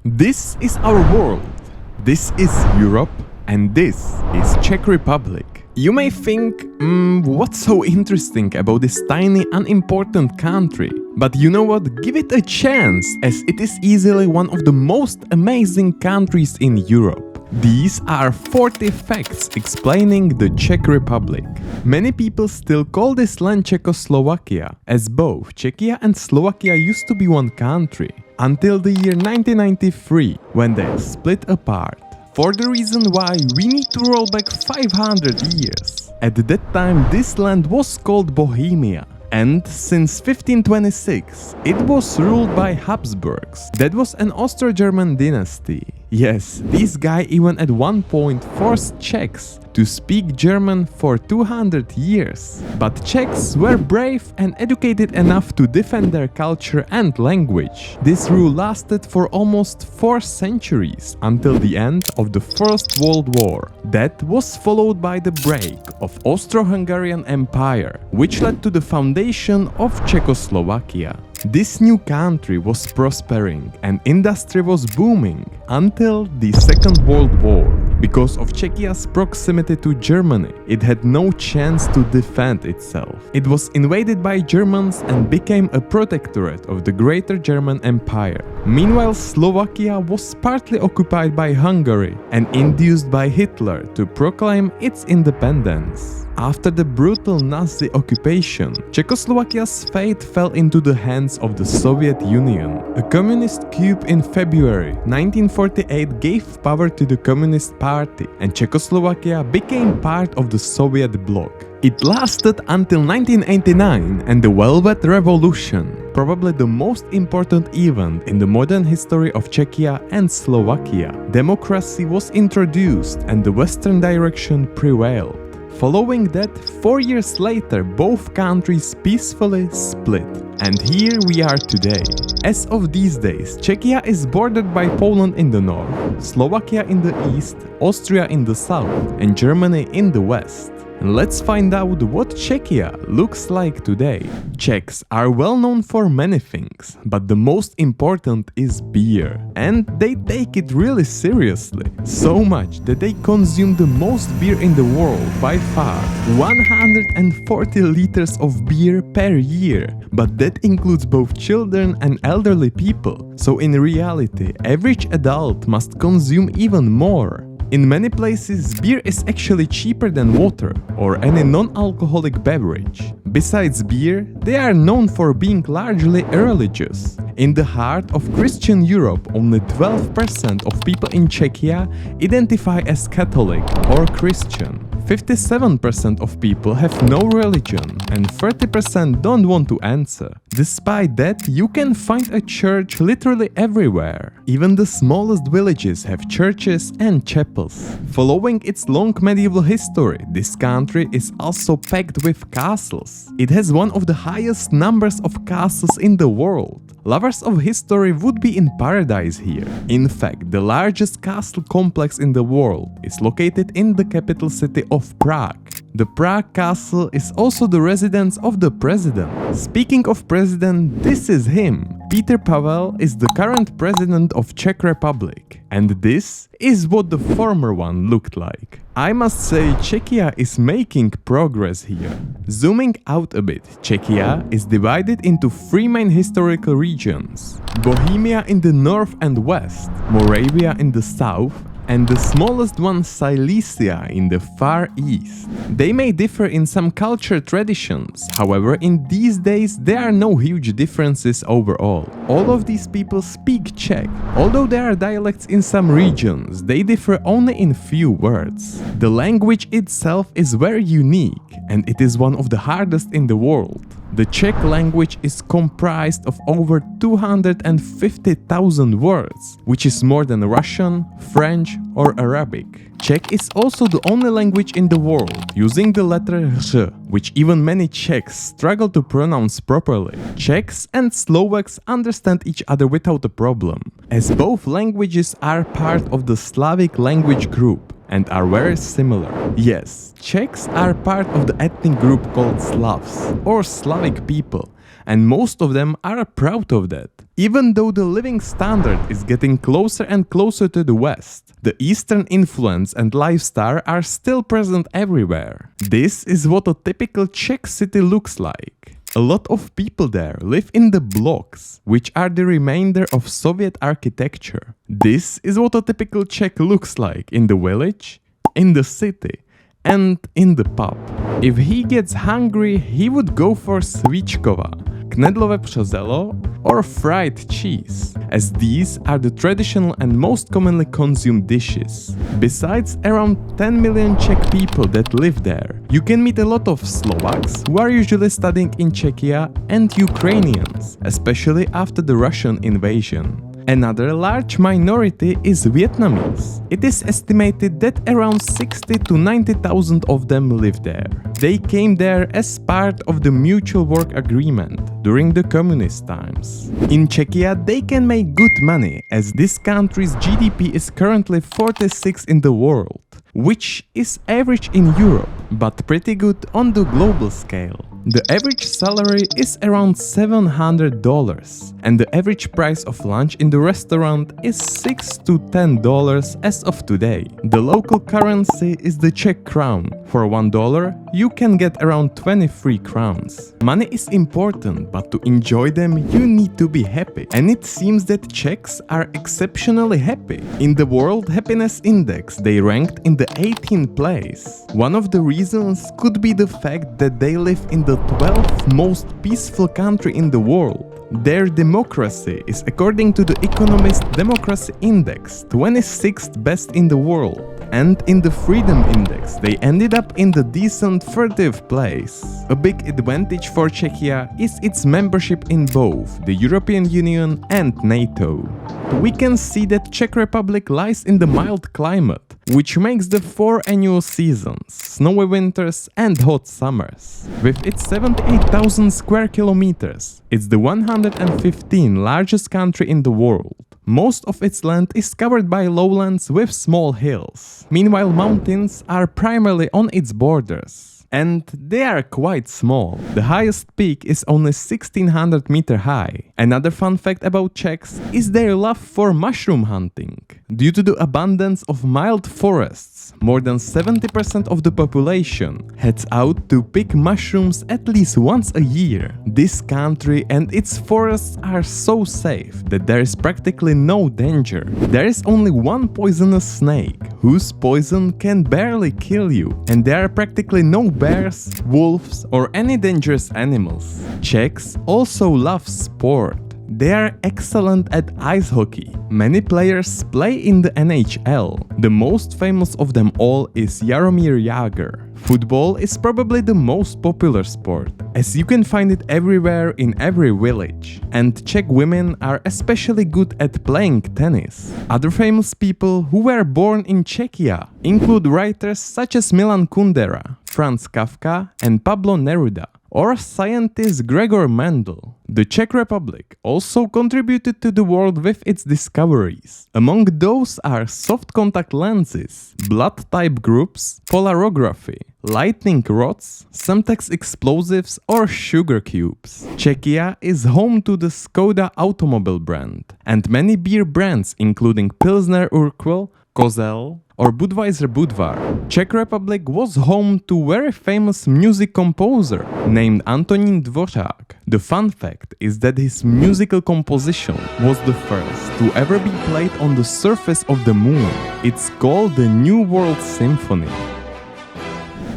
This is our world. This is Europe, and this is Czech Republic. You may think, what's so interesting about this tiny, unimportant country? But you know what? Give it a chance, as it is easily one of the most amazing countries in Europe. These are 40 facts explaining the Czech Republic. Many people still call this land Czechoslovakia, as both Czechia and Slovakia used to be one country, until the year 1993, when they split apart. For the reason why we need to roll back 500 years. At that time this land was called Bohemia. And since 1526, it was ruled by Habsburgs. That was an Austro-German dynasty. Yes, this guy even at one point forced Czechs to speak German for 200 years. But Czechs were brave and educated enough to defend their culture and language. This rule lasted for almost 4 centuries, until the end of the First World War. That was followed by the break of Austro-Hungarian Empire, which led to the foundation of Czechoslovakia. This new country was prospering and industry was booming until the Second World War. Because of Czechia's proximity to Germany, it had no chance to defend itself. It was invaded by Germans and became a protectorate of the Greater German Empire. Meanwhile, Slovakia was partly occupied by Hungary and induced by Hitler to proclaim its independence. After the brutal Nazi occupation, Czechoslovakia's fate fell into the hands of the Soviet Union. A communist coup in February 1948 gave power to the Communist Party, and Czechoslovakia became part of the Soviet bloc. It lasted until 1989 and the Velvet Revolution, probably the most important event in the modern history of Czechia and Slovakia. Democracy was introduced and the Western direction prevailed. Following that, 4 years later, both countries peacefully split. And here we are today. As of these days, Czechia is bordered by Poland in the north, Slovakia in the east, Austria in the south, and Germany in the west. And let's find out what Czechia looks like today. Czechs are well known for many things, but the most important is beer. And they take it really seriously. So much that they consume the most beer in the world by far. 140 liters of beer per year. But that includes both children and elderly people. So in reality, average adult must consume even more. In many places, beer is actually cheaper than water or any non-alcoholic beverage. Besides beer, they are known for being largely religious. In the heart of Christian Europe, only 12% of people in Czechia identify as Catholic or Christian. 57% of people have no religion and 30% don't want to answer. Despite that, you can find a church literally everywhere. Even the smallest villages have churches and chapels. Following its long medieval history, this country is also packed with castles. It has one of the highest numbers of castles in the world. Lovers of history would be in paradise here. In fact, the largest castle complex in the world is located in the capital city of Prague. The Prague castle is also the residence of the president. Speaking of president, this is him. Petr Pavel is the current president of Czech Republic. And this is what the former one looked like. I must say, Czechia is making progress here. Zooming out a bit, Czechia is divided into 3 main historical regions. Bohemia in the north and west, Moravia in the south, and the smallest one, Silesia, in the far east. They may differ in some culture traditions, however in these days there are no huge differences overall. All of these people speak Czech. Although there are dialects in some regions, they differ only in few words. The language itself is very unique, and it is one of the hardest in the world. The Czech language is comprised of over 250,000 words, which is more than Russian, French or Arabic. Czech is also the only language in the world using the letter R, which even many Czechs struggle to pronounce properly. Czechs and Slovaks understand each other without a problem, as both languages are part of the Slavic language group and are very similar. Yes, Czechs are part of the ethnic group called Slavs, or Slavic people, and most of them are proud of that. Even though the living standard is getting closer and closer to the West, the Eastern influence and lifestyle are still present everywhere. This is what a typical Czech city looks like. A lot of people there live in the blocks, which are the remainder of Soviet architecture. This is what a typical Czech looks like in the village, in the city, and in the pub. If he gets hungry, he would go for svíčková, knedlové přezelo, or fried cheese, as these are the traditional and most commonly consumed dishes. Besides around 10 million Czech people that live there, you can meet a lot of Slovaks who are usually studying in Czechia and Ukrainians, especially after the Russian invasion. Another large minority is Vietnamese. It is estimated that around 60 to 90,000 of them live there. They came there as part of the mutual work agreement during the communist times. In Czechia they can make good money, as this country's GDP is currently 46 in the world, which is average in Europe, but pretty good on the global scale. The average salary is around $700, and the average price of lunch in the restaurant is $6 to $10 as of today. The local currency is the Czech crown. For $1, you can get around 23 crowns. Money is important, but to enjoy them, you need to be happy. And it seems that Czechs are exceptionally happy. In the World Happiness Index, they ranked in the 18th place. One of the reasons could be the fact that they live in the 12th most peaceful country in the world. Their democracy is, according to the Economist Democracy Index, 26th best in the world. And in the Freedom Index, they ended up in the decent 30th place. A big advantage for Czechia is its membership in both the European Union and NATO. We can see that Czech Republic lies in the mild climate, which makes the 4 annual seasons, snowy winters and hot summers. With its 78,000 square kilometers, it's the 115th largest country in the world. Most of its land is covered by lowlands with small hills. Meanwhile, mountains are primarily on its borders. And they are quite small. The highest peak is only 1600 meter high. Another fun fact about Czechs is their love for mushroom hunting. Due to the abundance of mild forests, more than 70% of the population heads out to pick mushrooms at least once a year. This country and its forests are so safe that there is practically no danger. There is only one poisonous snake, whose poison can barely kill you, and there are practically no bears, wolves, or any dangerous animals. Czechs also love sport. They are excellent at ice hockey. Many players play in the NHL. The most famous of them all is Jaromír Jágr. Football is probably the most popular sport, as you can find it everywhere in every village. And Czech women are especially good at playing tennis. Other famous people who were born in Czechia include writers such as Milan Kundera, Franz Kafka, and Pablo Neruda, or scientist Gregor Mendel. The Czech Republic also contributed to the world with its discoveries. Among those are soft contact lenses, blood type groups, polarography, lightning rods, Semtex explosives, or sugar cubes. Czechia is home to the Skoda automobile brand, and many beer brands including Pilsner Urquell, Kozel, or Budweiser Budvar. Czech Republic was home to very famous music composer named Antonín Dvořák. The fun fact is that his musical composition was the first to ever be played on the surface of the moon. It's called the New World Symphony.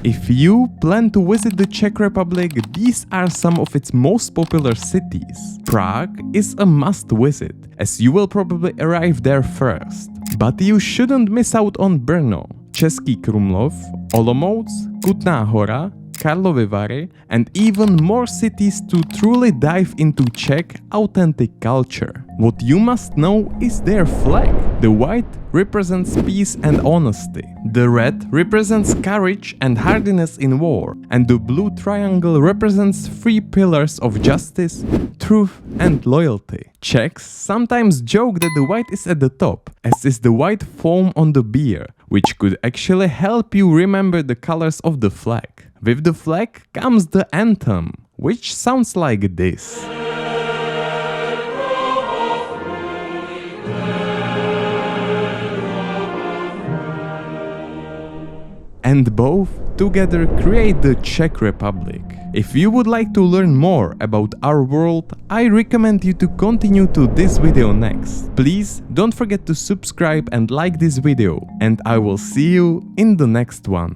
If you plan to visit the Czech Republic, these are some of its most popular cities. Prague is a must visit, as you will probably arrive there first. But you shouldn't miss out on Brno, Český Krumlov, Olomouc, Kutná Hora, Karlovy Vary, and even more cities to truly dive into Czech authentic culture. What you must know is their flag. The white represents peace and honesty. The red represents courage and hardiness in war, and the blue triangle represents 3 pillars of justice, truth, and loyalty. Czechs sometimes joke that the white is at the top, as is the white foam on the beer, which could actually help you remember the colors of the flag. With the flag comes the anthem, which sounds like this. And both together create the Czech Republic. If you would like to learn more about our world, I recommend you to continue to this video next. Please don't forget to subscribe and like this video, and I will see you in the next one.